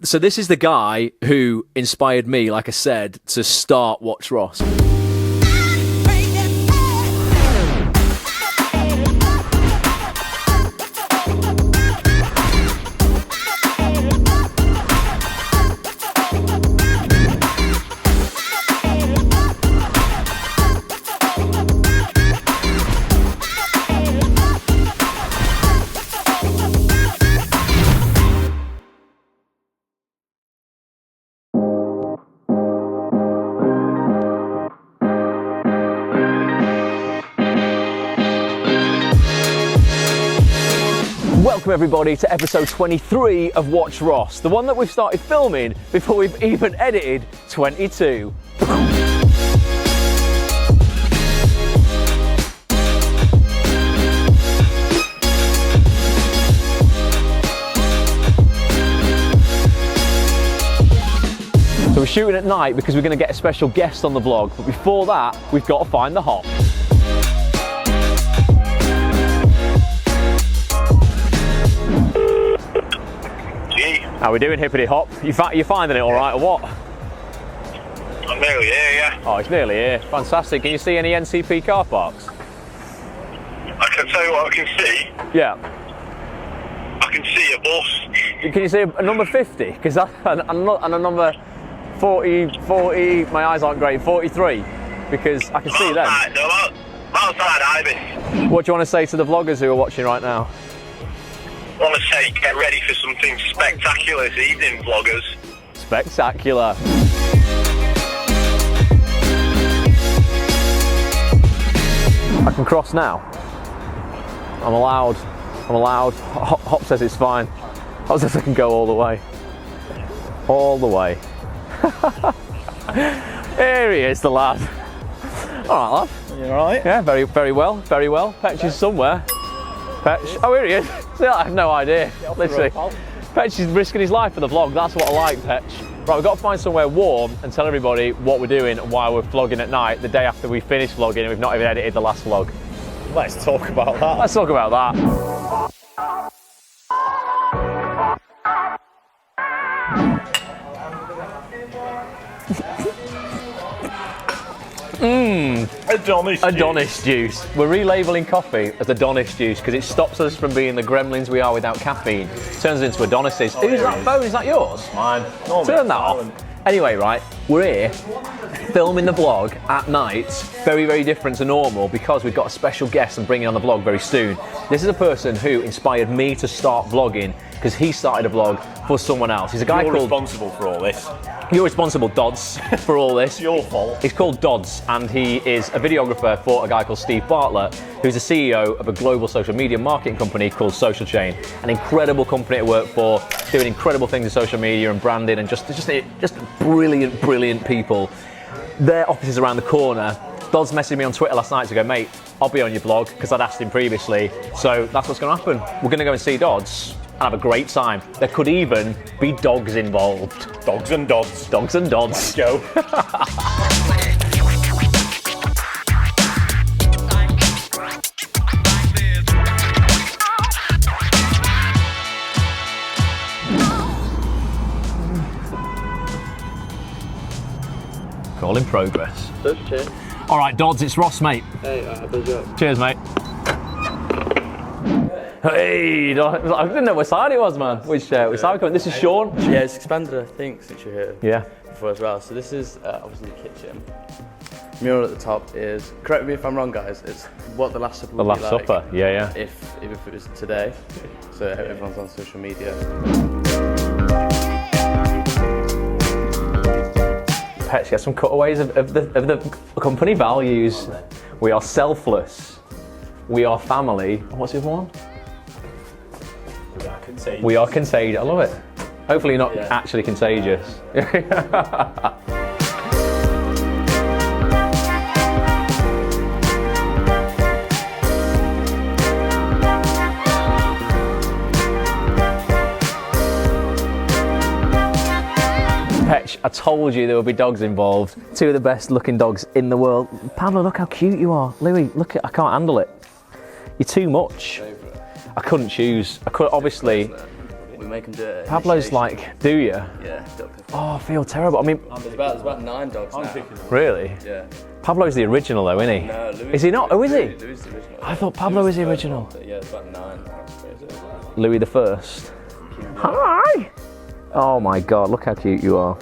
So this is the guy who inspired me, like I said, to start Watch Ross. Welcome everybody to episode 23 of Watch Ross, the one that we've started filming before we've even edited 22. So we're shooting at night because we're going to get a special guest on the vlog, but before that we've got to find the hop. How we doing, hippity hop? You finding it all right, or what? I'm nearly here, yeah. Oh, it's nearly here. Fantastic. Can you see any NCP car parks? I can tell you what I can see. Yeah. I can see a bus. Can you see a number 50? Because and a number 40, my eyes aren't great, 43. Because I can see them. No, I'm outside Ibis. What do you want to say to the vloggers who are watching right now? I want to say, get ready for something spectacular this evening, vloggers. Spectacular. I can cross now. I'm allowed. Hop says it's fine. Hop says I can go all the way. All the way. Here he is, the lad. All right, lad. You alright? Yeah, very well, very well. Petch is somewhere. Petch. Oh, here he is. I have no idea. Literally. Petch is risking his life for the vlog. That's what I like, Petch. Right, we've got to find somewhere warm and tell everybody what we're doing and why we're vlogging at night the day after we finish vlogging and we've not even edited the last vlog. Let's talk about that. Let's talk about that. Adonis juice. We're relabeling coffee as Adonis juice because it stops us from being the gremlins we are without caffeine. Turns into Adonises. Oh, Who's that phone? Is that yours? Mine. Turn that off. Anyway, right, we're here filming the vlog at night. Very different to normal because we've got a special guest and bringing on the vlog very soon. This is a person who inspired me to start vlogging because he started a vlog for someone else. He's a guy called... You're responsible for all this. You're responsible, Doddz, for all this. It's your fault. He's called Doddz, and he is a videographer for a guy called Steve Bartlett, who's the CEO of a global social media marketing company called Social Chain. An incredible company to work for, doing incredible things in social media and branding, and just brilliant people. Their office is around the corner. Doddz messaged me on Twitter last night to go, mate, I'll be on your vlog, because I'd asked him previously. So that's what's going to happen. We're going to go and see Doddz and have a great time. There could even be dogs involved. Dogs and Doddz. Dogs and Doddz. Let's go. Call in progress. Okay. All right, Doddz, it's Ross, mate. Hey, buzz up. Cheers, mate. Hey, I didn't know what side it was, man. Which side we coming? This is Sean. Yeah, it's expanded, I think, since you're here. Yeah. Before as well. So this is obviously the kitchen. Mural at the top is, correct me if I'm wrong, guys, it's what the Last Supper would be like. The Last Supper, yeah. If it was today, so everyone's on social media. Petch, get some cutaways of the company values. We are selfless. We are family. What's the other one? We are contagious. I love it. Hopefully not actually contagious. Petch, I told you there would be dogs involved. Two of the best looking dogs in the world. Pablo, look how cute you are. Louis, look, I can't handle it. You're too much. I couldn't choose. I could obviously. We make them do it. Pablo's like, do you? Yeah, got pick. Oh, I feel terrible. I mean, There's about 9 dogs now. really? Yeah. Pablo's the original though, isn't he? No, Louis. Is he not? Oh, is he? Louis is the original. I thought Pablo was the original. But yeah, it's about 9. That's crazy. Louis the First. Hi! Oh my God, look how cute you are.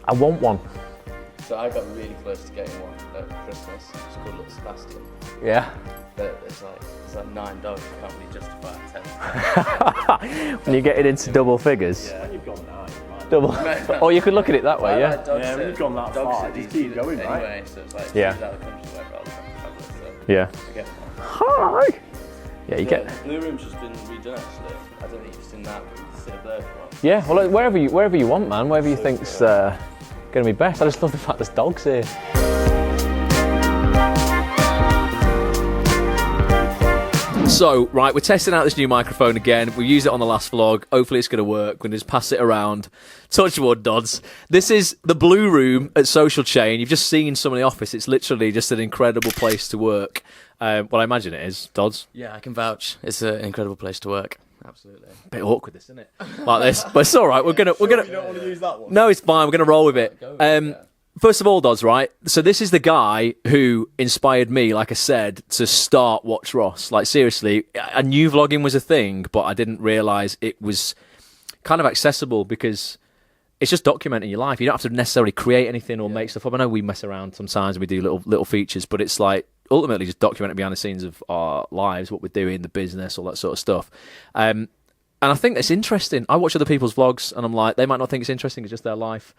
I want one. So I got really close to getting one at Christmas. It's called Little Sebastian. Yeah. But it's like 9 dogs. I can't really justify 10. When you get it into double figures. Yeah. You've gone now. Double. Oh, you could look at it that way, yeah? Yeah, when you've gone that far, just keep going, right? Anyway, so it's like Yeah. out of the country, whatever, I'll have it, so Yeah. I get one. Hi! Yeah, you get. The Blue Room's just been redone actually. I don't think you've seen that, but you can sit up there if you want. Yeah, well, wherever you want, man. Wherever you think's going to be best. I just love the fact there's dogs here. So, right, we're testing out this new microphone again. We used it on the last vlog. Hopefully it's going to work. We're going to just pass it around. Touch wood, Doddz. This is the Blue Room at Social Chain. You've just seen some of the office. It's literally just an incredible place to work. Well, I imagine it is, Doddz. Yeah, I can vouch. It's an incredible place to work. Absolutely. Bit awkward, this, isn't it? Like this, but it's all right. We're gonna. You don't want to use that one? No, it's fine. We're gonna roll with it. First of all, Doddz, right? So this is the guy who inspired me, like I said, to start Watch Ross. Like, seriously, I knew vlogging was a thing, but I didn't realise it was kind of accessible because it's just documenting your life. You don't have to necessarily create anything or make stuff up. I know we mess around sometimes and we do little features, but it's like ultimately just documenting behind the scenes of our lives, what we're doing, the business, all that sort of stuff. And I think that's interesting. I watch other people's vlogs and I'm like, they might not think it's interesting, it's just their life.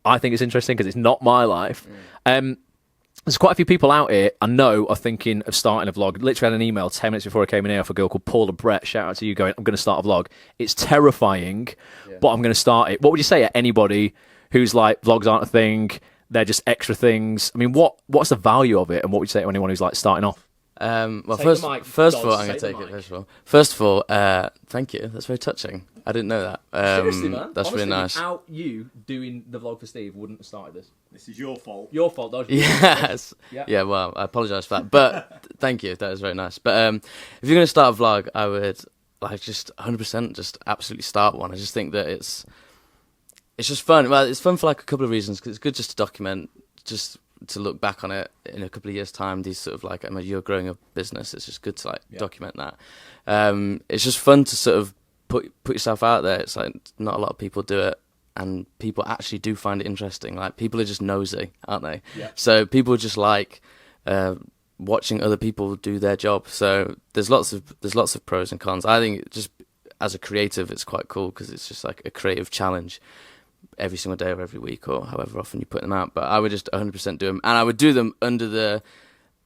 I think it's interesting because it's not my life. There's quite a few people out here I know are thinking of starting a vlog. Literally had an email 10 minutes before I came in here off a girl called Paula Brett. Shout out to you going, I'm going to start a vlog. It's terrifying, but I'm going to start it. What would you say to anybody who's like, vlogs aren't a thing, they're just extra things? I mean, what's the value of it? And what would you say to anyone who's like starting off? Well, Take first the mic, of Doddz, all, I'm going take to take the it. mic. First of all, thank you. That's very touching. I didn't know that. Seriously, man. That's really nice. Without you doing the vlog for Steve, wouldn't have started this. This is your fault. Your fault, Doddz. Yes. Yeah. Yeah. Well, I apologise for that, but thank you. That was very nice. But if you're going to start a vlog, I would like just 100% just absolutely start one. I just think that it's just fun. Well, it's fun for like a couple of reasons because it's good just to document, just to look back on it in a couple of years' time. These sort of like, I mean, you're growing a business. It's just good to like document that. It's just fun to sort of put yourself out there. It's like not a lot of people do it, and people actually do find it interesting. Like people are just nosy, aren't they? Yeah. So people just like watching other people do their job. So there's lots of pros and cons. I think just as a creative, it's quite cool because it's just like a creative challenge every single day or every week or however often you put them out. But I would just 100% do them, and I would do them under the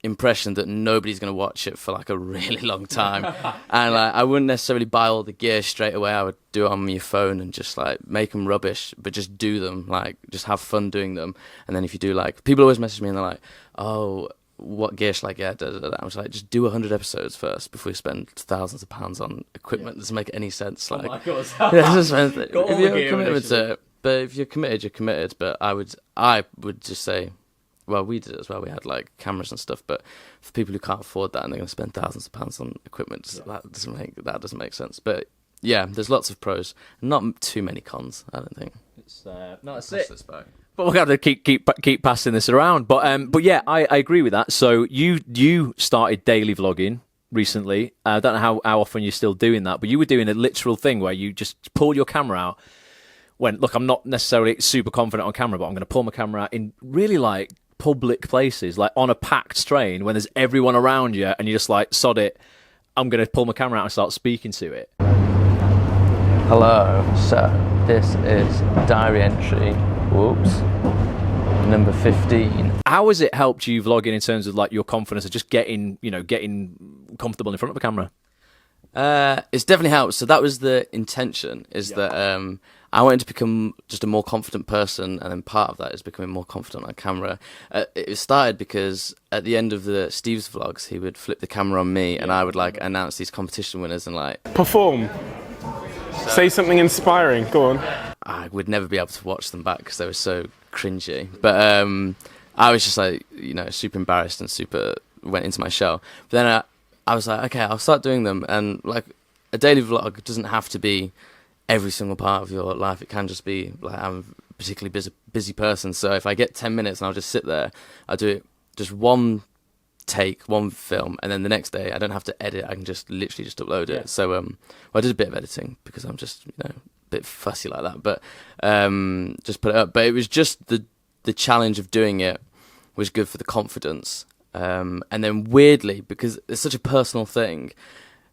impression that nobody's going to watch it for like a really long time. And like, I wouldn't necessarily buy all the gear straight away. I would do it on your phone and just like make them rubbish, but just do them, like just have fun doing them. And then if you do, like, people always message me and they're like, oh, what gear should I get? I was like, just do 100 episodes first before you spend thousands of pounds on equipment. Doesn't make any sense. Like, Oh my God. if you're committed to it, but if you're committed, you're committed. But I would just say, well, we did it as well. We had like cameras and stuff, but for people who can't afford that and they're going to spend thousands of pounds on equipment, that doesn't make sense. But yeah, there's lots of pros, not too many cons. I don't think. That's it. But we're going to keep passing this around. But yeah, I agree with that. So you started daily vlogging recently. I don't know how often you're still doing that, but you were doing a literal thing where you just pulled your camera out. Look, I'm not necessarily super confident on camera, but I'm going to pull my camera out in really like public places, like on a packed train when there's everyone around you and you're just like, sod it, I'm going to pull my camera out and start speaking to it. Hello, so this is diary entry, whoops, number 15. How has it helped you vlogging in terms of like your confidence of just getting comfortable in front of a camera? It's definitely helped. So that was the intention, that I wanted to become just a more confident person, and then part of that is becoming more confident on camera. It started because at the end of Steve's vlogs, he would flip the camera on me, and I would like announce these competition winners and like perform. Say something inspiring. Go on. I would never be able to watch them back because they were so cringy. But I was just like, super embarrassed and super went into my shell. But then I was like, okay, I'll start doing them, and like a daily vlog doesn't have to be every single part of your life. It can just be like, I'm a particularly busy person, so if I get 10 minutes and I'll just sit there, I do it just one take, one film, and then the next day I don't have to edit. I can just literally just upload it. So well, I did a bit of editing because I'm just a bit fussy like that, but just put it up. But it was just the challenge of doing it was good for the confidence, and then weirdly, because it's such a personal thing,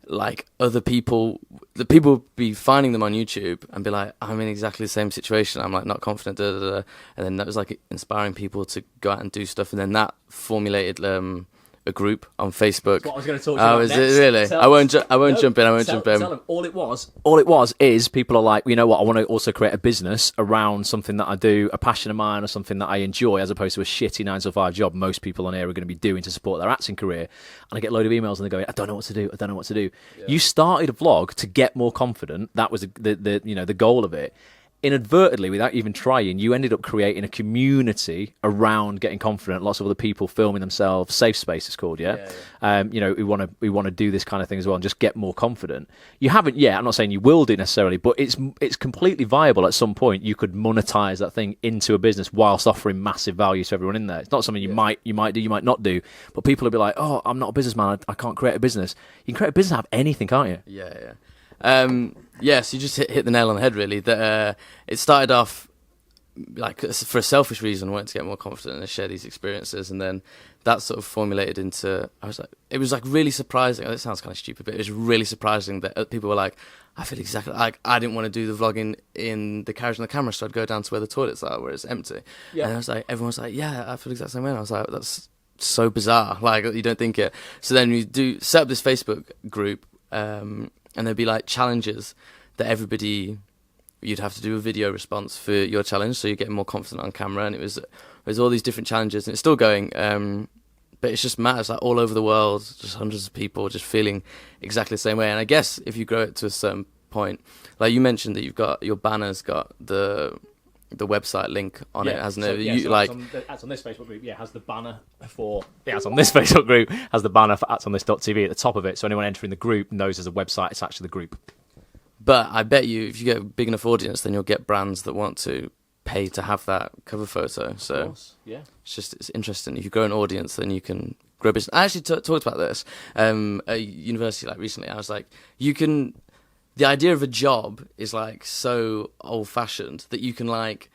like other people, the people would be finding them on YouTube and be like, I'm in exactly the same situation, I'm like not confident, and then that was like inspiring people to go out and do stuff, and then that formulated a group on Facebook. That's what I was going to talk to you about is next. it really? I won't jump in. Tell them. All it was is people are like, you know what, I want to also create a business around something that I do, a passion of mine or something that I enjoy, as opposed to a shitty 9-to-5 job most people on here are going to be doing to support their acting career. And I get a load of emails and they're going, I don't know what to do. Yeah. You started a vlog to get more confident. That was the goal of it. Inadvertently, without even trying, you ended up creating a community around getting confident. Lots of other people filming themselves. Safe space, it's called, yeah. We want to do this kind of thing as well and just get more confident. You haven't yet. I'm not saying you will do necessarily, but it's completely viable. At some point, you could monetize that thing into a business whilst offering massive value to everyone in there. It's not something you might do, you might not do, but people will be like, "Oh, I'm not a businessman. I can't create a business." You can create a business out of anything, can't you? Yeah. Yes, you just hit the nail on the head, really. That it started off like for a selfish reason, wanting to get more confident and share these experiences, and then that sort of formulated into. It was like really surprising. It sounds kind of stupid, but it was really surprising that people were like, "I feel exactly like I didn't want to do the vlogging in the carriage and the camera, so I'd go down to where the toilets are, where it's empty." Yeah. And I was like, everyone's like, "Yeah, I feel exactly the same way." And I was like, "That's so bizarre. Like you don't think it." So then we set up this Facebook group. And there'd be like challenges that you'd have to do a video response for your challenge, so you're getting more confident on camera. And it was all these different challenges, and it's still going. But it's just matters like all over the world, just hundreds of people just feeling exactly the same way. And I guess if you grow it to a certain point, like you mentioned that you've got your banner's got the website link on it, hasn't it? Ads on this Facebook group, has the banner for ads on this Facebook group has the banner for ads on this.tv at the top of it, so anyone entering the group knows there's a website attached to the group. But I bet you, if you get a big enough audience, then you'll get brands that want to pay to have that cover photo. So of course, yeah, it's interesting. If you grow an audience, then you can grow a business. I actually talked about this at university like recently. I was like, the idea of a job is like so old-fashioned that you can like.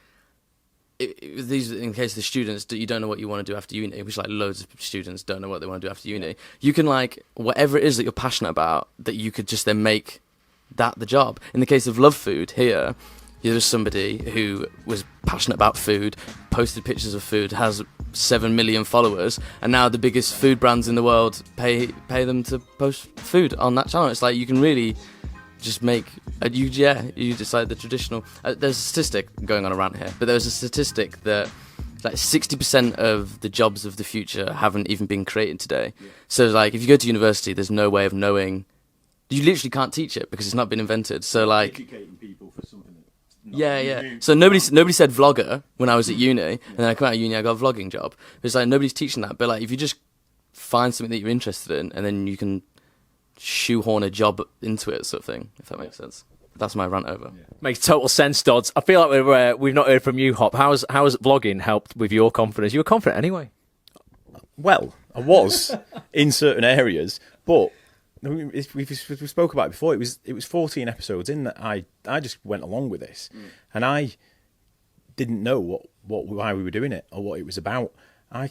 These, in the case of the students, you don't know what you want to do after uni, which like loads of students don't know what they want to do after uni. You can like whatever it is that you're passionate about, that you could just then make that the job. In the case of Love Food here, there's somebody who was passionate about food, posted pictures of food, has 7 million followers, and now the biggest food brands in the world pay them to post food on that channel. It's like you can really just make you decide the traditional. There's a statistic going on around here, but there's a statistic that like 60% of the jobs of the future haven't even been created today. Yeah. So like if you go to university, there's no way of knowing. You literally can't teach it because it's not been invented. So like educating people for something. So nobody said vlogger when I was at uni, and then I come out of uni, I got a vlogging job. It's like nobody's teaching that. But like if you just find something that you're interested in, and then you can shoehorn a job into it, sort of thing, if that makes sense. That's my rant over. Yeah. Makes total sense, Doddz. I feel like we've not heard from you, Hop. How's vlogging helped with your confidence? You were confident anyway. Well, I was in certain areas, but we spoke about it before. It was 14 episodes in that I just went along with this, and I didn't know why we were doing it or what it was about. We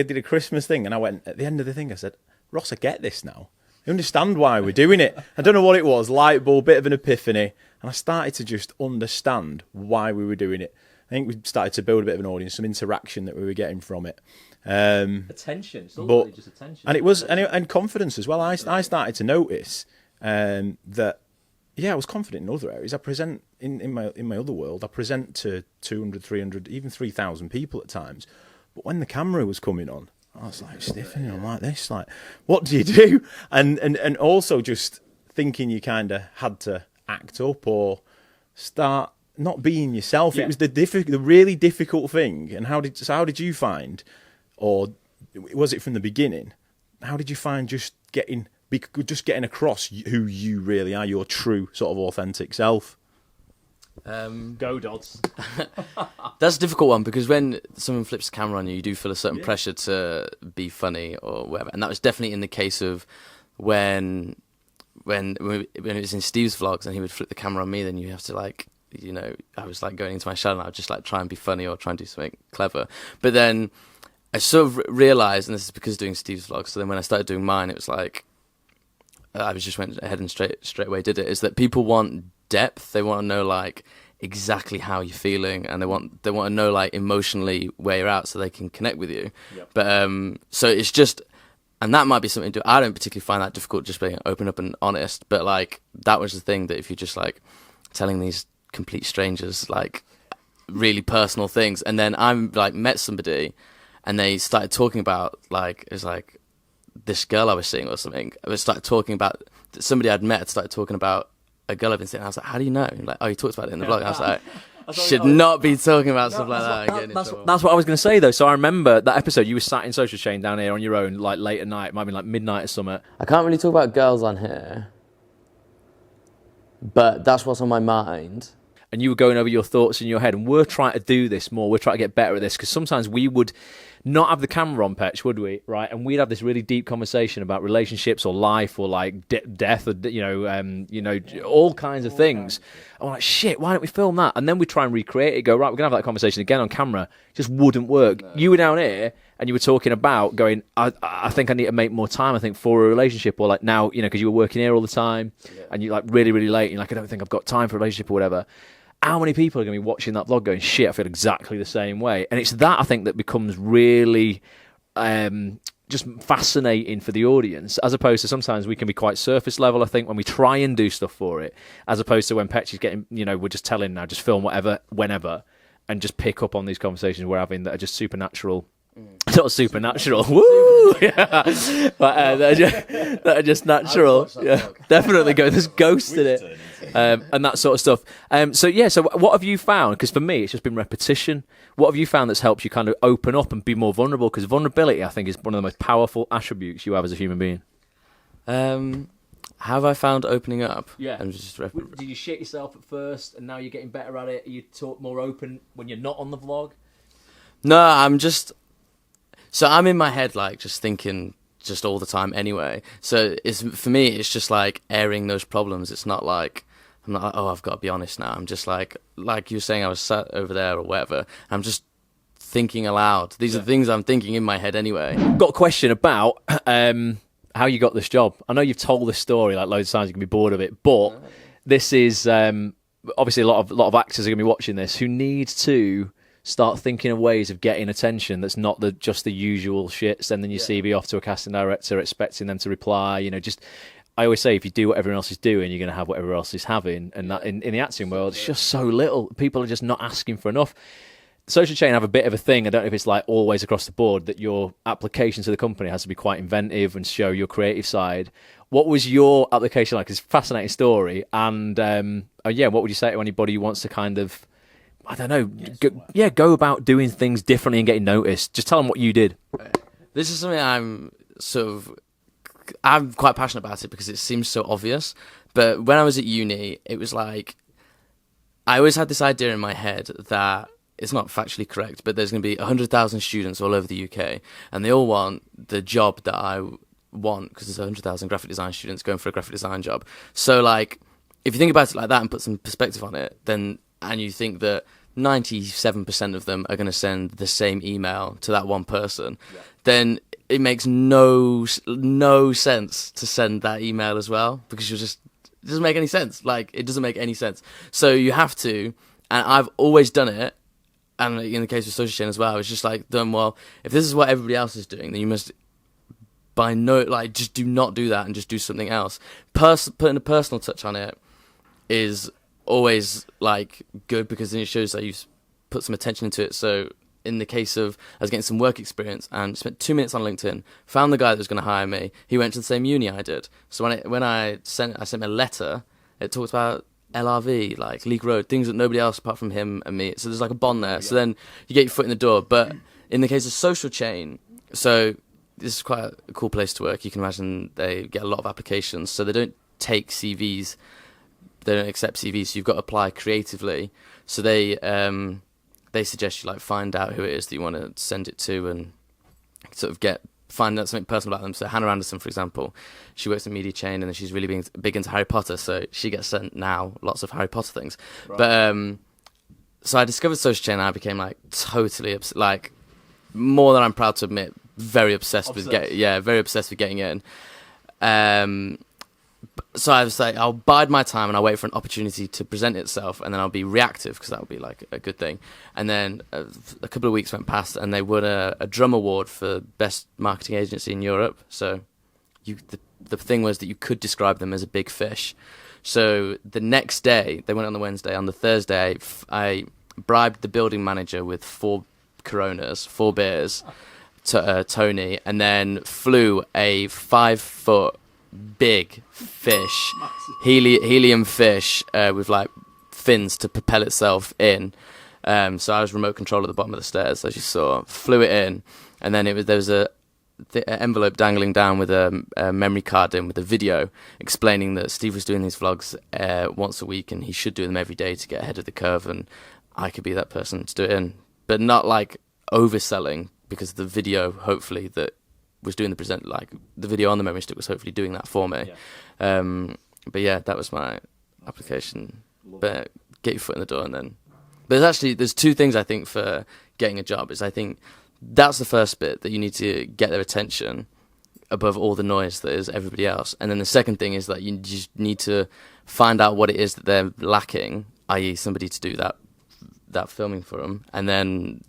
did a Christmas thing, and I went at the end of the thing. I said, Ross, I get this now. I understand why we're doing it. I don't know what it was, light bulb, bit of an epiphany, and I started to just understand why we were doing it. I think we started to build a bit of an audience, some interaction that we were getting from it. Attention, it's not really just attention. And it was, and confidence as well. I started to notice that, I was confident in other areas. I present in my other world. I present to 200, 300, even 3,000 people at times. But when the camera was coming on, I was like stiffening. I'm like this. Like, what do you do? And also just thinking you kind of had to act up or start not being yourself. Yeah. It was the really difficult thing. And how did you find, or was it from the beginning? How did you find just getting just getting across who you really are, your true sort of authentic self? Go Doddz. That's a difficult one, because when someone flips the camera on you, you do feel a certain pressure to be funny or whatever, and that was definitely in the case of when it was in Steve's vlogs and he would flip the camera on me. Then you have to like, you know, I was like going into my shell and I would just like try and be funny or try and do something clever. But then I sort of realised, and this is because doing Steve's vlogs, so then when I started doing mine, it was like I was just went ahead and straight away did it. Is that people want depth? They want to know like exactly how you're feeling, and they want to know like emotionally where you're at, so they can connect with you. Yep. But so it's just, and that might be something to do. I don't particularly find that difficult, just being open up and honest. But like that was the thing, that if you're just like telling these complete strangers like really personal things, and then I'm like met somebody, and they started talking about like, it was like this girl I was seeing or something. I started talking about somebody I'd met. Started talking about a girl I've been seeing. I was like, how do you know? Like, oh, you talked about it in the vlog. I was like, should not be talking about stuff like that. That's what I was going to say, though. So I remember that episode, you were sat in Social Chain down here on your own, like late at night, might be like midnight or something. I can't really talk about girls on here, but that's what's on my mind. And you were going over your thoughts in your head, and we're trying to do this more. We're trying to get better at this, because sometimes we would not have the camera on, Petch, would we? Right? And we'd have this really deep conversation about relationships or life or like death or all kinds of things. And we're like, shit, why don't we film that? And then we try and recreate it. Go, right, we're gonna have that conversation again on camera. It just wouldn't work. No. You were down here and you were talking about going, I think I need to make more time, I think, for a relationship, or like now, you know, because you were working here all the time, and you're like really, really late, and you're like, I don't think I've got time for a relationship or whatever. How many people are going to be watching that vlog going, shit, I feel exactly the same way? And it's that, I think, that becomes really just fascinating for the audience, as opposed to sometimes we can be quite surface level, I think, when we try and do stuff for it, as opposed to when Petch is getting, you know, we're just telling now, just film whatever, whenever, and just pick up on these conversations we're having that are just supernatural. Not supernatural, woo! Yeah. But that are just natural. Yeah, definitely go. There's ghosts in it, and that sort of stuff. So what have you found? Because for me, it's just been repetition. What have you found that's helped you kind of open up and be more vulnerable? Because vulnerability, I think, is one of the most powerful attributes you have as a human being. Have I found opening up? Yeah. Did you shit yourself at first, and now you're getting better at it? Are you talk more open when you're not on the vlog? No, I'm just. So I'm in my head, like, just thinking just all the time anyway. So for me, it's just like airing those problems. It's not like, I'm not like, oh, I've got to be honest now. I'm just like you were saying, I was sat over there or whatever. I'm just thinking aloud. These are the things I'm thinking in my head anyway. Got a question about how you got this job. I know you've told this story like loads of times, you can be bored of it, but this is obviously a lot of actors are going to be watching this who need to start thinking of ways of getting attention that's not just the usual shit, sending your CV off to a casting director, expecting them to reply. You know, just, I always say, if you do what everyone else is doing, you're going to have what everyone else is having. And that in the acting world, it's just so little. People are just not asking for enough. Social Chain have a bit of a thing, I don't know if it's like always across the board, that your application to the company has to be quite inventive and show your creative side. What was your application like? It's a fascinating story. And what would you say to anybody who wants to kind of, I don't know, go about doing things differently and getting noticed? Just tell them what you did. This is something I'm quite passionate about it, because it seems so obvious. But when I was at uni, it was like, I always had this idea in my head that it's not factually correct, but there's going to be 100,000 students all over the UK, and they all want the job that I want, because there's 100,000 graphic design students going for a graphic design job. So like, if you think about it like that and put some perspective on it, then, and you think that 97% of them are going to send the same email to that one person, then it makes no sense to send that email as well, because it doesn't make any sense. Like, it doesn't make any sense. So you have to, and I've always done it, and in the case of Social Chain as well, I was just like, well, if this is what everybody else is doing, then you must, just do not do that and just do something else. Putting a personal touch on it is always like good, because then it shows that you've put some attention into it. So in the case of, I was getting some work experience and spent 2 minutes on LinkedIn, found the guy that was going to hire me. He went to the same uni I did. So when I sent him a letter, it talked about LRV, like League Road, things that nobody else apart from him and me. So there's like a bond there. So then you get your foot in the door. But in the case of Social Chain, so this is quite a cool place to work. You can imagine they get a lot of applications, so they don't take CVs. They don't accept CVs. So you've got to apply creatively. So they suggest you like find out who it is that you want to send it to and sort of find out something personal about them. So Hannah Anderson, for example, she works in Media Chain and then she's really big into Harry Potter. So she gets sent now lots of Harry Potter things. Right. But so I discovered Social Chain and I became like totally like more than I'm proud to admit, very obsessed with getting in. So I was like, I'll bide my time and I'll wait for an opportunity to present itself, and then I'll be reactive because that would be like a good thing. And then a couple of weeks went past, and they won a drum award for best marketing agency in Europe. So the thing was that you could describe them as a big fish. So the next day, they went on the Wednesday. On the Thursday, I bribed the building manager with 4 Coronas, 4 beers, Tony, and then flew a 5-foot big fish, helium fish with like fins to propel itself in. So I was remote control at the bottom of the stairs, as you saw. Flew it in, and then there was an envelope dangling down with a memory card in with a video explaining that Steve was doing these vlogs once a week and he should do them every day to get ahead of the curve, and I could be that person to do it in, but not like overselling, because the video hopefully that was doing the video on the memory stick was hopefully doing that for me. Yeah. But yeah, that was my application. But get your foot in the door, and then there's 2 things I think for getting a job. Is I think that's the first bit, that you need to get their attention above all the noise that is everybody else, and then the second thing is that you just need to find out what it is that they're lacking, i.e. somebody to do that filming for them, and then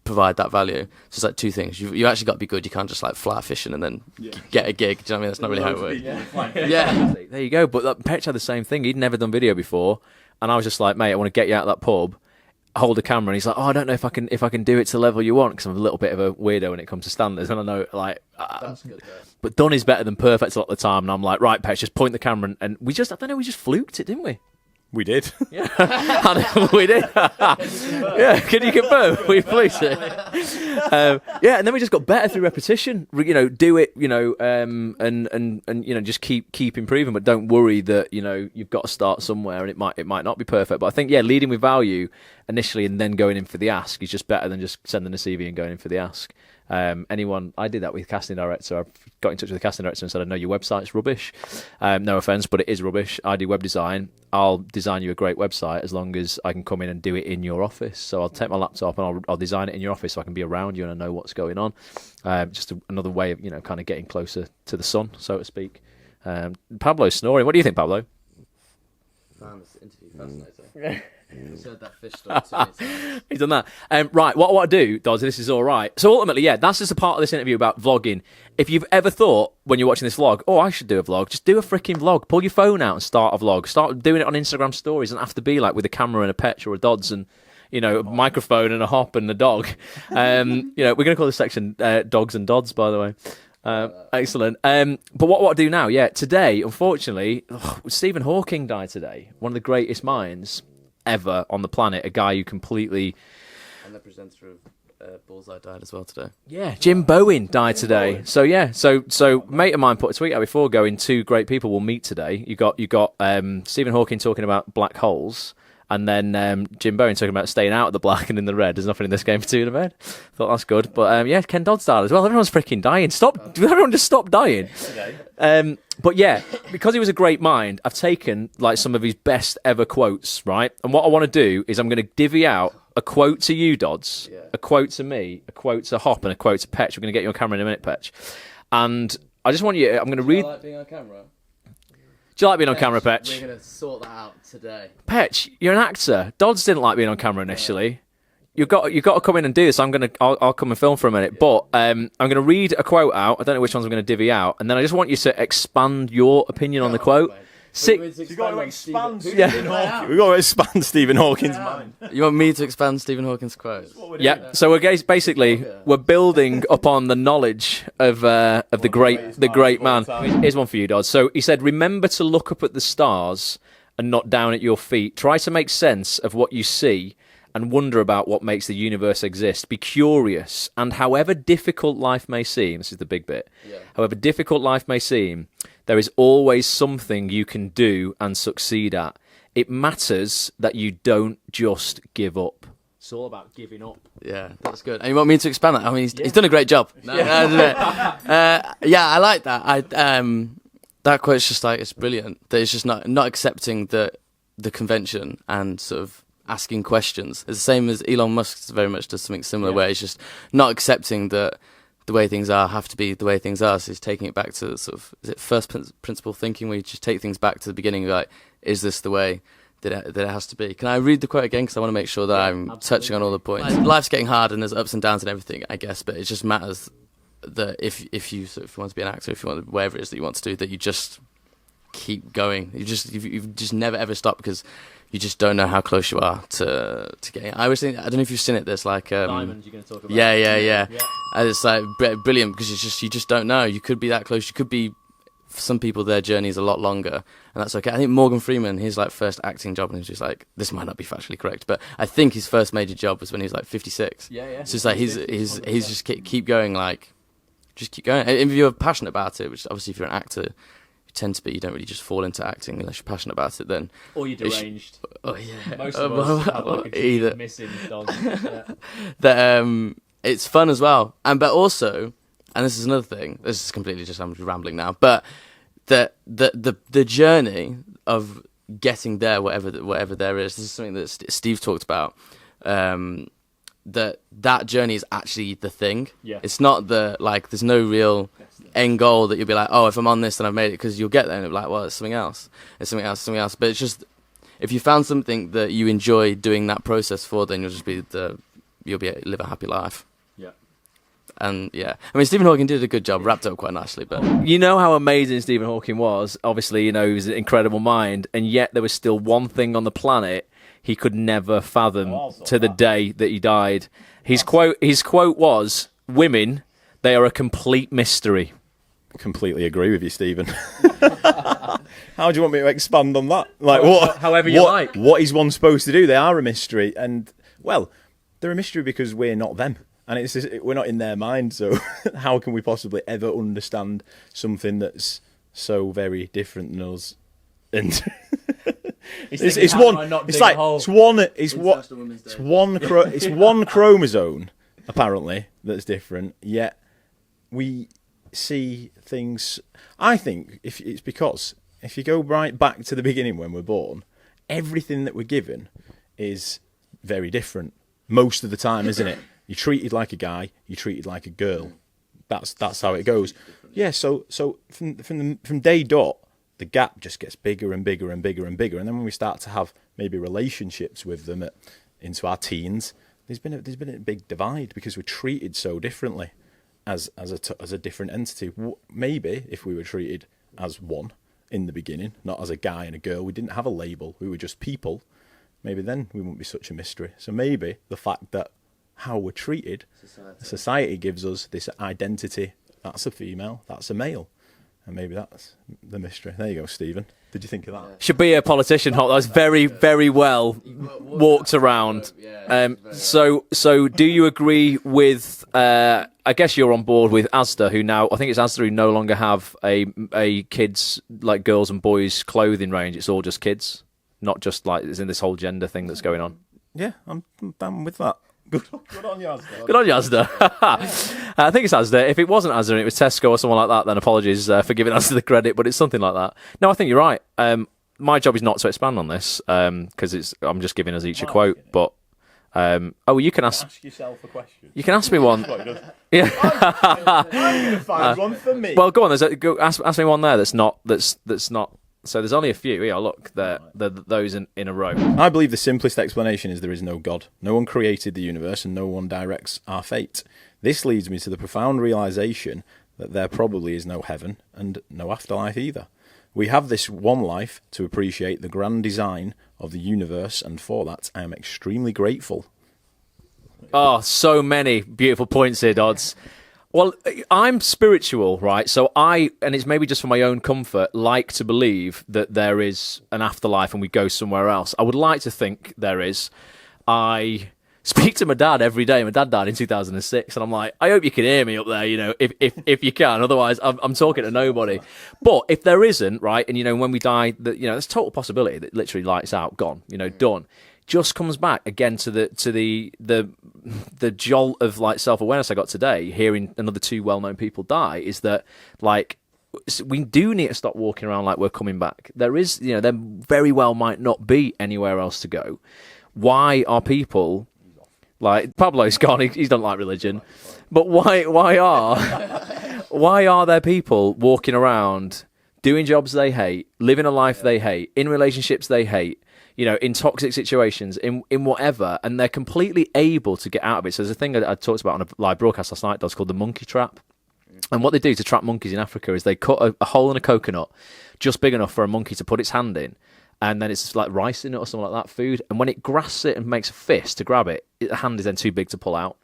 provide that value. So it's like 2 things. You actually got to be good. You can't just like fly fishing and then get a gig. Do you know what I mean? That's not really how it works. Yeah. There you go. But Petch had the same thing. He'd never done video before, and I was just like, mate, I want to get you out of that pub, hold a camera, and he's like, oh, I don't know if I can do it to the level you want, because I'm a little bit of a weirdo when it comes to standards, and I know like that's good, but done is better than perfect a lot of the time, and I'm like, right, Petch, just point the camera, and we just fluked it, didn't we? We did. Yeah, we did. Yeah, can you confirm? We fluked it. Yeah, and then we just got better through repetition. Do it. And just keep improving. But don't worry that you've got to start somewhere, and it might not be perfect. But I think leading with value initially, and then going in for the ask is just better than just sending a CV and going in for the ask. I did that with casting director. I got in touch with the casting director and said, I know your website's rubbish. No offence, but it is rubbish. I do web design. I'll design you a great website as long as I can come in and do it in your office. So I'll take my laptop and I'll design it in your office so I can be around you and I know what's going on. Just another way of, kind of getting closer to the sun, so to speak. Pablo's snoring. What do you think, Pablo? I found this interview fascinating. He's heard that fish story too. He's done that. Right, what I do, Doddz, this is all right. So ultimately, that's just a part of this interview about vlogging. If you've ever thought when you're watching this vlog, I should do a vlog, just do a freaking vlog. Pull your phone out and start a vlog. Start doing it on Instagram stories. It doesn't have to be like with a camera and a Petch or a Doddz and a microphone and a hop and a dog. We're going to call this section Dogs and Doddz, by the way. Excellent. But what I do now, today, unfortunately, Stephen Hawking died today. One of the greatest minds ever on the planet, a guy who completely... And the presenter of Bullseye died as well today. Yeah, Jim Bowen died today. So so mate of mine put a tweet out before going, 2 great people will meet today. You got Stephen Hawking talking about black holes, and then Jim Bowen talking about staying out of the black and in the red. There's nothing in this game for 2 in a bed. Thought that's good. But Ken Doddz died as well. Everyone's freaking dying. Everyone just stop dying. Okay. But because he was a great mind, I've taken like some of his best ever quotes, right? And what I want to do is I'm going to divvy out a quote to you, Doddz, a quote to me, a quote to Hop, and a quote to Petch. We're going to get you on camera in a minute, Petch. And I just want you, I'm going to read... Do you like being on camera? Do you like being on camera, Petch? We're going to sort that out today. Petch, you're an actor. Doddz didn't like being on camera initially. You've got to come in and do this. I'll come and film for a minute, but I'm going to read a quote out. I don't know which ones I'm going to divvy out, and then I just want you to expand your opinion on the quote. You've got to expand Stephen Hawking. We've got to expand Stephen Hawking's mind. You want me to expand Stephen Hawking's quotes? Yeah. So we're building upon the knowledge of the great man. Here's one for you, Doddz. So he said, "Remember to look up at the stars and not down at your feet. Try to make sense of what you see, and wonder about what makes the universe exist. Be curious, and however difficult life may seem, this is the big bit, however difficult life may seem, there is always something you can do and succeed at. It matters that you don't just give up. It's all about giving up. Yeah, that's good. And you want me to expand that? I mean, he's done a great job. Yeah, I like that. That quote's just like, it's brilliant. That it's just not accepting the convention and sort of asking questions. It's the same as Elon Musk very much does something similar, where he's just not accepting that the way things are have to be the way things are. So he's taking it back to sort of, is it first principle thinking, where you just take things back to the beginning, like, is this the way that it has to be? Can I read the quote again? Because I want to make sure that I'm touching on all the points. Life's getting hard and there's ups and downs and everything, I guess, but it just matters that if you want to be an actor, if you want whatever it is that you want to do, that you just keep going. You just never ever stop, because you just don't know how close you are to getting. I don't know if you've seen it. There's like Diamonds you're going to talk about. Yeah. And it's like brilliant, because you just don't know. You could be that close. You could be. For some people, their journey is a lot longer, and that's okay. I think Morgan Freeman, his like first acting job, and he was just like, this might not be factually correct, but I think his first major job was when he was like 56. Yeah. So it's like he's just keep going, like, just keep going. And if you're passionate about it, which obviously if you're an actor, you tend to be, you don't really just fall into acting unless you're passionate about it. Then or you're deranged. Oh yeah. Most of us have like a either missing dog. Yeah. That it's fun as well, but also. And this is another thing. This is completely just, I'm rambling now. But the journey of getting there, whatever there is. This is something that Steve talked about. That journey is actually the thing. Yeah. It's not there's no real end goal that you'll be like, oh, if I'm on this, then I've made it. Because you'll get there and it'll be like, well, it's something else. It's something else. Something else. But it's just, if you found something that you enjoy doing that process for, then you'll live a happy life. And yeah, I mean, Stephen Hawking did a good job, wrapped up quite nicely. But you know how amazing Stephen Hawking was. Obviously, he was an incredible mind, and yet there was still one thing on the planet he could never fathom to the day that he died. His quote was, "Women, they are a complete mystery." I completely agree with you, Stephen. How do you want me to expand on that? Like what? However you like. What is one supposed to do? They are a mystery, and well, they're a mystery because we're not them. And it's just, we're not in their mind, so how can we possibly ever understand something that's so very different than us? And it's one chromosome apparently that's different. Yet we see things. I think it's because if you go right back to the beginning when we're born, everything that we're given is very different most of the time, isn't it? You're treated like a guy. You're treated like a girl. That's how it goes. Yeah. So from day dot, the gap just gets bigger and bigger and bigger and bigger. And then when we start to have maybe relationships with them into our teens, there's been a big divide because we're treated so differently as a different entity. Maybe if we were treated as one in the beginning, not as a guy and a girl, we didn't have a label. We were just people. Maybe then we wouldn't be such a mystery. So maybe the fact that how we're treated, society gives us this identity. That's a female, that's a male. And maybe that's the mystery. There you go, Stephen. Did you think of that? Should be a politician, Hot. That was very, very well walked around. So do you agree with, I guess you're on board with Asda, who now, I think it's Asda who no longer have a kids, like girls and boys clothing range. It's all just kids, not just like, it's in this whole gender thing that's going on. Yeah, I'm down with that. Good on you, Asda. Good on you, Asda. I think it's Asda. If it wasn't Asda and it was Tesco or someone like that, then apologies for giving Asda the credit, but it's something like that. No, I think you're right. My job is not to expand on this, because I'm just giving us each a quote, but... you can ask yourself a question. You can ask me one. Yeah. I'm going to find one for me. Well, go on. Ask me one there that's not... So there's only a few. Yeah, look, those in a row. I believe the simplest explanation is there is no God. No one created the universe and no one directs our fate. This leads me to the profound realization that there probably is no heaven and no afterlife either. We have this one life to appreciate the grand design of the universe, and for that I am extremely grateful. Oh, so many beautiful points here, Doddz. Well, I'm spiritual, right? So and it's maybe just for my own comfort, like to believe that there is an afterlife and we go somewhere else. I would like to think there is. I speak to my dad every day. My dad died in 2006, and I'm like, I hope you can hear me up there, if you can. Otherwise, I'm talking to nobody. But if there isn't, right, and when we die, there's total possibility that literally lights out, gone, done. Just comes back again to the jolt of like self-awareness I got today, hearing another 2 well-known people die, is that like we do need to stop walking around like we're coming back. There is, there very well might not be anywhere else to go. Why are people like Pablo's gone? He don't like religion, but why are there people walking around doing jobs they hate, living a life they hate, in relationships they hate? In toxic situations, in whatever, and they're completely able to get out of it. So there's a thing I talked about on a live broadcast last night, Doddz, called the monkey trap. And what they do to trap monkeys in Africa is they cut a hole in a coconut just big enough for a monkey to put its hand in, and then it's like rice in it or something like that, food. And when it grasps it and makes a fist to grab it, the hand is then too big to pull out.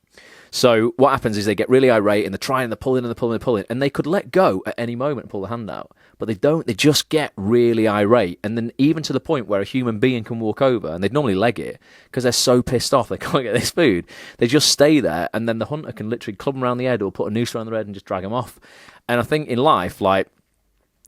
So what happens is they get really irate and they're trying and they're pulling and they're pulling and they're pulling, and they could let go at any moment and pull the hand out, but they don't. They just get really irate, and then even to the point where a human being can walk over, and they'd normally leg it because they're so pissed off they can't get this food. They just stay there, and then the hunter can literally club them around the head or put a noose around their head and just drag them off. And I think in life, like,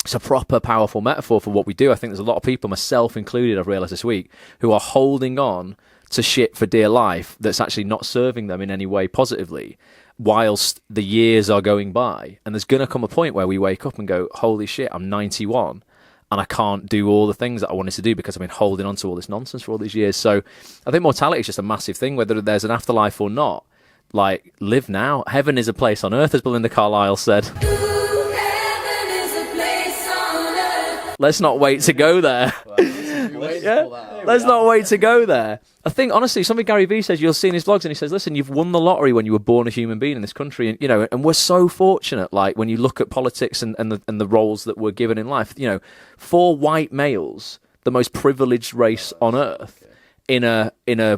it's a proper powerful metaphor for what we do. I think there's a lot of people, myself included, I've realised this week, who are holding on to shit for dear life that's actually not serving them in any way positively whilst the years are going by. And there's going to come a point where we wake up and go, holy shit, I'm 91 and I can't do all the things that I wanted to do because I've been holding on to all this nonsense for all these years. So I think mortality is just a massive thing, whether there's an afterlife or not. Like, live now. Heaven is a place on earth, as Belinda Carlisle said. Let's not wait to go there. Let's not wait to go there. I think, honestly, something Gary Vee says, you'll see in his vlogs, and he says, listen, you've won the lottery when you were born a human being in this country. And, and we're so fortunate, like, when you look at politics and the roles that we're given in life, for white males, the most privileged race on earth, in a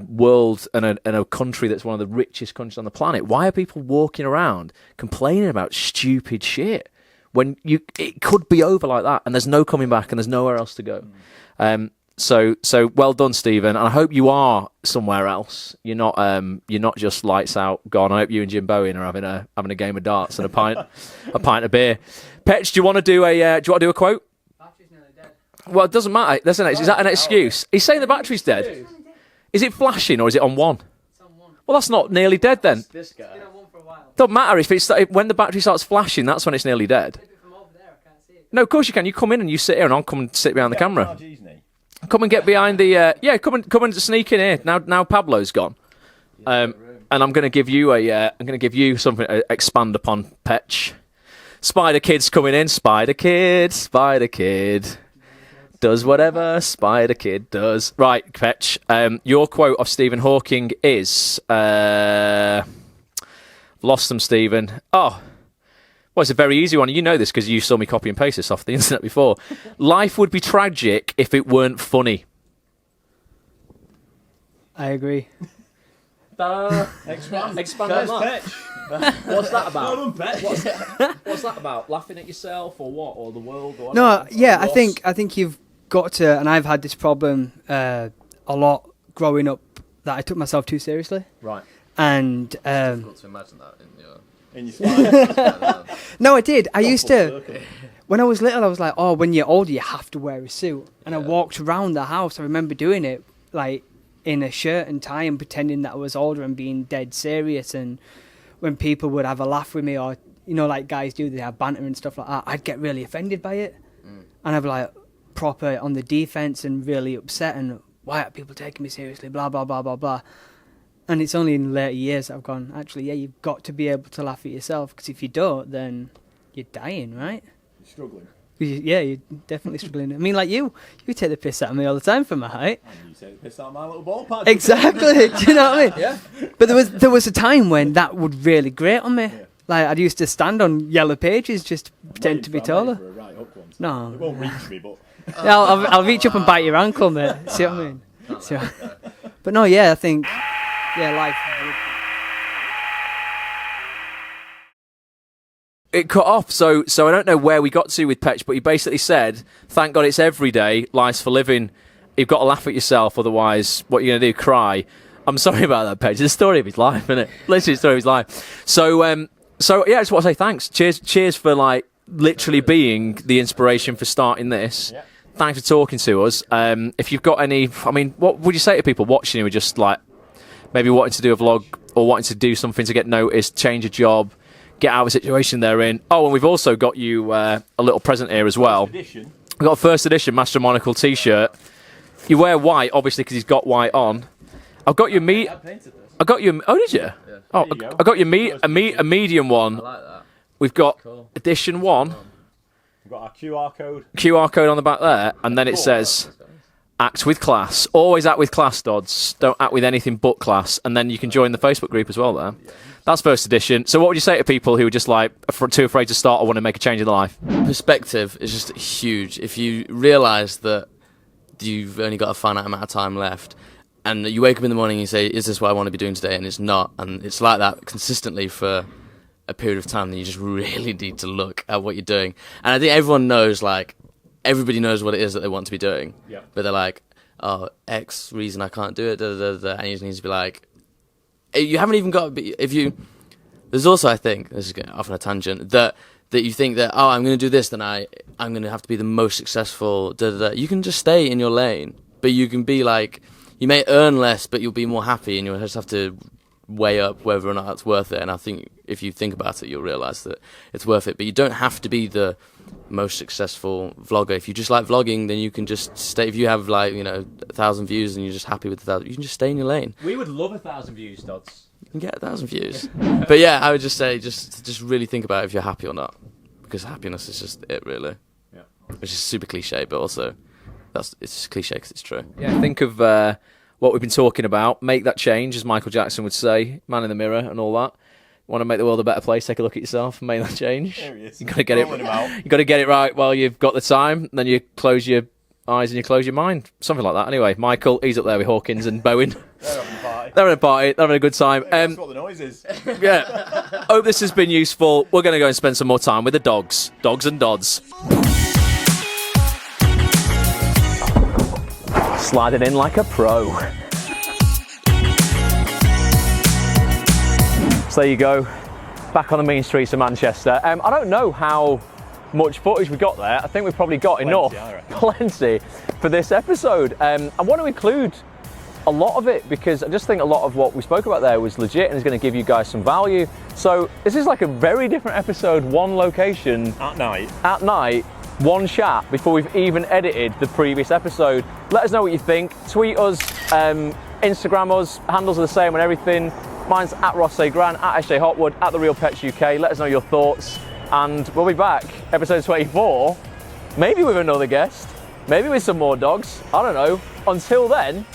world and a country that's one of the richest countries on the planet, why are people walking around complaining about stupid shit when it could be over like that, and there's no coming back and there's nowhere else to go? So well done, Stephen, and I hope you are somewhere else. You're not just lights out gone. I hope you and Jim Bowen are having a game of darts and a pint of beer. Petch, do you want to do a quote? Battery's nearly dead. Well, it doesn't matter. Is that an excuse? He's saying the battery's dead. Is it flashing or is it on 1? It's on 1. Well, that's not nearly dead then. It's been on 1 for a while. Don't matter when the battery starts flashing. That's when it's nearly dead. Maybe from over there, I can't see it. No, of course you can. You come in and you sit here, and I'll come and sit behind the camera. Come and get behind the. Come and sneak in here. Now Pablo's gone, and I'm going to give you something to expand upon. Petch, Spider Kid's coming in. Spider Kid does whatever Spider Kid does. Right, Petch. Your quote of Stephen Hawking is. Lost them, Stephen. Oh. Well, it's a very easy one. You know this because you saw me copy and paste this off the internet before. Life would be tragic if it weren't funny. I agree. Expand on that. What's that about? What's that about? Laughing at yourself or what? Or the world? Or No, yeah, I think you've got to, and I've had this problem a lot growing up, that I took myself too seriously. Right. And difficult to imagine that in your no, I did. I used to. When I was little, I was like, oh, when you're older, you have to wear a suit. And I walked around the house. I remember doing it, like, in a shirt and tie and pretending that I was older and being dead serious. And when people would have a laugh with me, or, like guys do, they have banter and stuff like that, I'd get really offended by it. And I'd be like, proper on the defense and really upset. And why are people taking me seriously? Blah, blah, blah, blah, blah. And it's only in later years that I've gone, actually, yeah, you've got to be able to laugh at yourself, because if you don't, then you're dying, right? You're struggling. Yeah, you're definitely struggling. I mean, like you take the piss out of me all the time for my height. And you take the piss out of my little ball pad. Exactly. Do you know what I mean? Yeah. But there was a time when that would really grate on me. Yeah. Like, I'd used to stand on yellow pages just to pretend to be taller. For a right hook once. No. It won't reach me, but... I'll reach up and bite your ankle, mate. See what I mean? But no, yeah, I think... Yeah, life. It cut off, so I don't know where we got to with Petch, but he basically said, thank God it's every day, life's for living. You've got to laugh at yourself, otherwise what are you going to do, cry? I'm sorry about that, Paige. It's the story of his life, isn't it? Literally the story of his life. So yeah, I just want to say thanks. Cheers for like literally being the inspiration for starting this. Yeah. Thanks for talking to us. If you've got any, I mean, what would you say to people watching who are just like maybe wanting to do a vlog or wanting to do something to get noticed, change a job, get out of a situation they're in? Oh, and we've also got you a little present here as well. We've got a first edition Master Monocle t-shirt. You wear white, obviously, because he's got white on. I've got your I got you. Oh, did you? Yeah. Oh, I got your a medium one. I like that. We've got edition 1. We've got our QR code. QR code on the back there, and then it says, "Act with class." Always act with class, Doddz. Don't act with anything but class. And then you can join the Facebook group as well there. That's first edition. So what would you say to people who are just like too afraid to start or want to make a change in their life? Perspective is just huge. If you realise that you've only got a finite amount of time left, and you wake up in the morning and you say, is this what I want to be doing today? And it's not. And it's like that consistently for a period of time, then you just really need to look at what you're doing. And I think everyone knows, like, everybody knows what it is that they want to be doing. Yeah. But they're like, oh, X reason I can't do it, da, da, da, da. And you just need to be like, you haven't even got, if you, there's also, I think, this is off on a tangent, that you think that, oh, I'm going to do this, then I'm going to have to be the most successful, da, da, da. You can just stay in your lane, but you can be like, you may earn less, but you'll be more happy, and you'll just have to weigh up whether or not that's worth it. And I think if you think about it, you'll realise that it's worth it. But you don't have to be the most successful vlogger. If you just like vlogging, then you can just stay. If you have, like, 1,000 views and you're just happy with 1,000, you can just stay in your lane. We would love 1,000 views, Doddz. You can get 1,000 views. But yeah, I would just say, just really think about if you're happy or not, because happiness is just it, really. Yeah. Which is super cliche, but also it's cliche because it's true. Yeah. Think of what we've been talking about. Make that change, as Michael Jackson would say. Man in the mirror and all that. Want to make the world a better place? Take a look at yourself and make that change. There he is. You got to get it. You got to get it right while you've got the time. Then you close your eyes and you close your mind. Something like that. Anyway, Michael, he's up there with Hawkins and Bowen. They're having a party. They're having a party. They're having a good time. That's what the noise is. Yeah. Hope this has been useful. We're going to go and spend some more time with the dogs. Dogs and Doddz. Sliding in like a pro. So there you go, back on the mean streets of Manchester. I don't know how much footage we got there. I think we've probably got plenty for this episode. I want to include a lot of it because I just think a lot of what we spoke about there was legit and is going to give you guys some value. So this is like a very different episode, one location. At night, one chat before we've even edited the previous episode. Let us know what you think. Tweet us, Instagram us, handles are the same and everything. Mine's at Ross A. Grant, at SJ Hotwood, at The Real Pets UK. Let us know your thoughts. And we'll be back, episode 24, maybe with another guest, maybe with some more dogs. I don't know. Until then,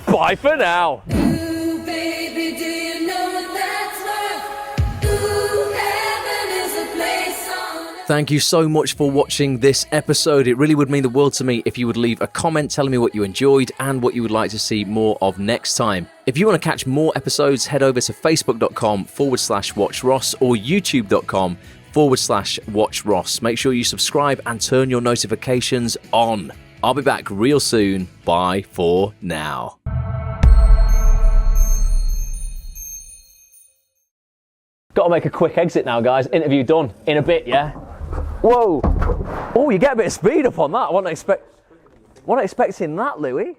bye for now. Ooh, baby, do you know what that's worth? Ooh, heaven is a place on earth. Thank you so much for watching this episode. It really would mean the world to me if you would leave a comment telling me what you enjoyed and what you would like to see more of next time. If you want to catch more episodes, head over to facebook.com/watchross or youtube.com/watchross. Make sure you subscribe and turn your notifications on. I'll be back real soon. Bye for now. Got to make a quick exit now, guys. Interview done. In a bit, yeah? Whoa. Oh, you get a bit of speed up on that. I wasn't expecting that, Louis.